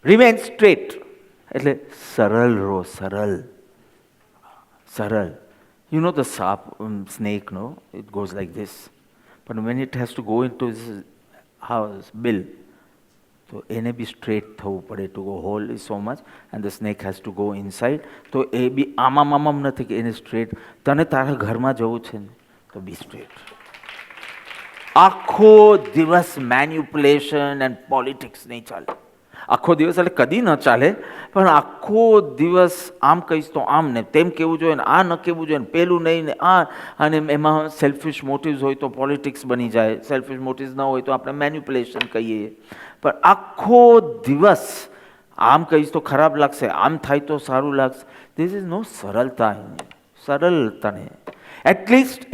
Remain straight એટલે સરળ રહો, સરળ, સરળ. You know the snake, no? It goes like this. But when it has to go into his house, bill, તો એને બી સ્ટ્રેટ થવું પડે. To go hole is so much and the snake has to go inside. તો એ બી આમામ નથી કે એને straight. તને તારા ઘરમાં જવું છે ને તો બી સ્ટ્રેટ. આખો દિવસ મેન્યુપ્યુલેશન એન્ડ પોલિટિક્સ નહીં ચાલે. આખો દિવસ એટલે કદી ન ચાલે, પણ આખો દિવસ આમ કહીશ તો આમ ને તેમ કહેવું જોઈએ ને આ ન કહેવું જોઈએ ને પેલું નહીં ને આ, અને એમાં સેલ્ફિશ મોટિવ્સ હોય તો પોલિટિક્સ બની જાય, સેલ્ફિશ મોટિવ્સ ન હોય તો આપણે મેન્યુપ્યુલેશન કહીએ. પણ આખો દિવસ આમ કહીશ તો ખરાબ લાગશે, આમ થાય તો સારું લાગશે. ધીસ ઇઝ નો સરળતા. સરળતા નહીં.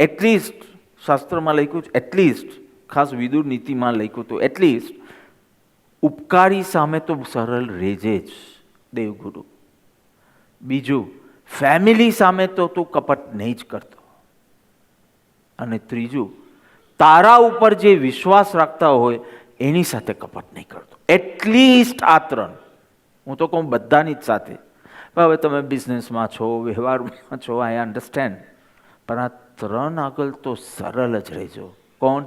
એટલીસ્ટ શાસ્ત્રમાં લખ્યું છે, એટલીસ્ટ ખાસ વિદુર નીતિમાં લખ્યું હતું, એટલીસ્ટ ઉપકારી સામે તો સરળ રહેજે જ દેવગુરુ. બીજું, ફેમિલી સામે તો તું કપટ નહીં જ કરતો. અને ત્રીજું, તારા ઉપર જે વિશ્વાસ રાખતા હોય એની સાથે કપટ નહીં કરતો. એટલીસ્ટ આ ત્રણ. હું તો કહું બધાની જ સાથે. હવે તમે બિઝનેસમાં છો, વ્યવહારમાં છો, આઈ અન્ડરસ્ટેન્ડ, પણ આ ત્રણ આગળ તો સરળ જ રહેજો. કોણ?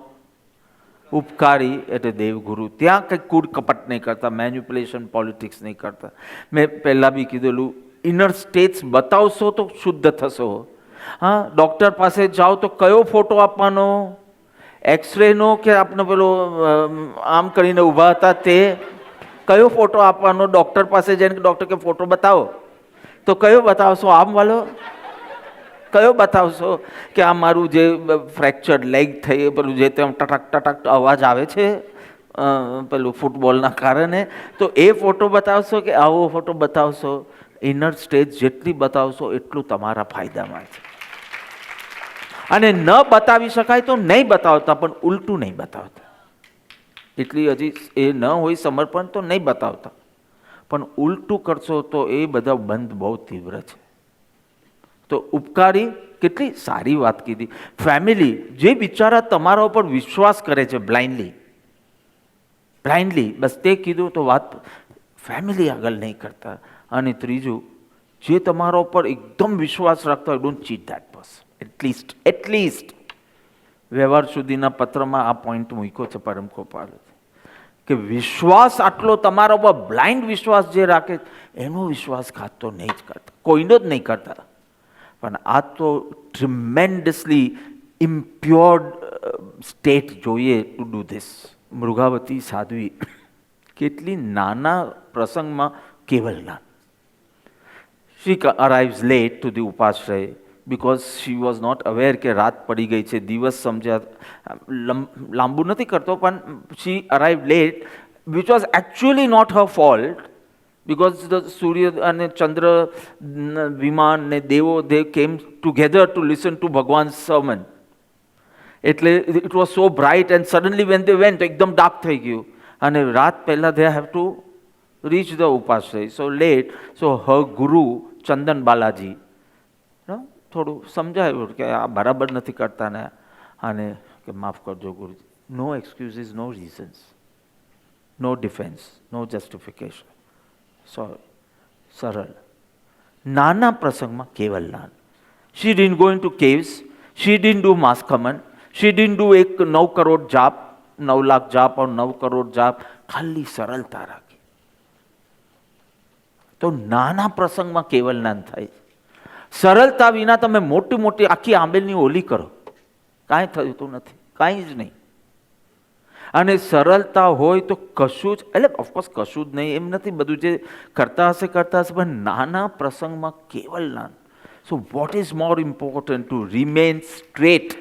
ઉપકારી એટલે દેવગુરુ. ત્યાં કંઈક કૂડ કપટ નહીં કરતા, મેન્યુપ્યુલેશન પોલિટિક્સ નહીં કરતા. મેં પહેલાં બી કીધેલું, ઇનર સ્ટેટ્સ બતાવશો તો શુદ્ધ થશો. હા, ડૉક્ટર પાસે જાઓ તો કયો ફોટો આપવાનો? એક્સરેનો કે આપણે પેલો આમ કરીને ઊભા હતા તે કયો ફોટો આપવાનો? ડૉક્ટર પાસે જઈને ડૉક્ટર કે ફોટો બતાવો, તો કયો બતાવશો? આમ વાળો કયો બતાવશો? કે આ મારું જે ફ્રેક્ચર લેગ થઈ, પેલું જે તેમ ટટક ટટક અવાજ આવે છે પેલું ફૂટબોલના કારણે, તો એ ફોટો બતાવશો કે આવો ફોટો બતાવશો? ઇનર સ્ટેજ જેટલી બતાવશો એટલું તમારા ફાયદામાં છે. અને ન બતાવી શકાય તો નહીં બતાવતા, પણ ઉલટું નહીં બતાવતા. એટલી હજી એ ન હોય સમર્પણ તો નહીં બતાવતા, પણ ઉલટું કરશો તો એ બધા બંધ બહુ તીવ્ર છે. તો ઉપકારી કેટલી સારી વાત કીધી. ફેમિલી, જે બિચારા તમારા ઉપર વિશ્વાસ કરે છે બ્લાઇન્ડલી, બસ તે કીધું તો વાત ફેમિલી આગળ નહીં કરતા. અને ત્રીજું, જે તમારા ઉપર એકદમ વિશ્વાસ રાખતા હોય, don't cheat that person. At least વ્યવહાર સુધીના પત્રમાં આ પોઈન્ટ મૂક્યો છે પરમ કૃપાલ, કે વિશ્વાસ આટલો તમારા ઉપર બ્લાઇન્ડ વિશ્વાસ જે રાખે એનો વિશ્વાસઘાત તો નહીં જ કરતા, કોઈનો જ નહીં કરતા. પણ આ તો ટ્રિમેન્ડસલી ઇમ્પ્યોર્ડ સ્ટેટ જોઈએ to do this. Mrigavati Sadhvi કેટલી નાના પ્રસંગમાં કેવલ જ્ઞાન. She arrives late to the upashraya because she was not aware કે રાત પડી ગઈ છે, દિવસ સમજ્યા, લાંબુ નથી કરતો, પણ she arrived late, which was actually not her fault, because the સૂર્ય અને ચંદ્ર, વિમાન ને દેવો, they came together to listen to ભગવાન's sermon. એટલે it was so bright and suddenly when they went એકદમ ડાર્ક થઈ ગયું, અને રાત પહેલાં they have to reach the ઉપાશ્રય, so late. So her guru ચંદન બાલાજી થોડું સમજાયું કે આ બરાબર નથી કરતા ને, અને કે માફ કરજો ગુરુજી, no excuses, no reasons, no defence, no justification. Sorry, સરળ નાના પ્રસંગમાં કેવલ જ્ઞાન. She didn't go into caves, she didn't do mas khaman, she didn't do 9 crore jaap, 9 lakh જાપ और 9 કરોડ જાપ, ખાલી સરળતા રાખી. તો નાના પ્રસંગમાં કેવલ જ્ઞાન થાય. સરળતા વિના તમે મોટી મોટી આખી આંબેલની ઓલી કરો, કાંઈ થતું નથી, કાંઈ જ નહીં. અને સરળતા હોય તો કશું જ, એટલે ઓફકોર્સ કશું જ નહીં એમ નથી, બધું જે કરતા હશે, પણ નાના પ્રસંગમાં કેવલ જ્ઞાન. So what is more important? Two remain straight.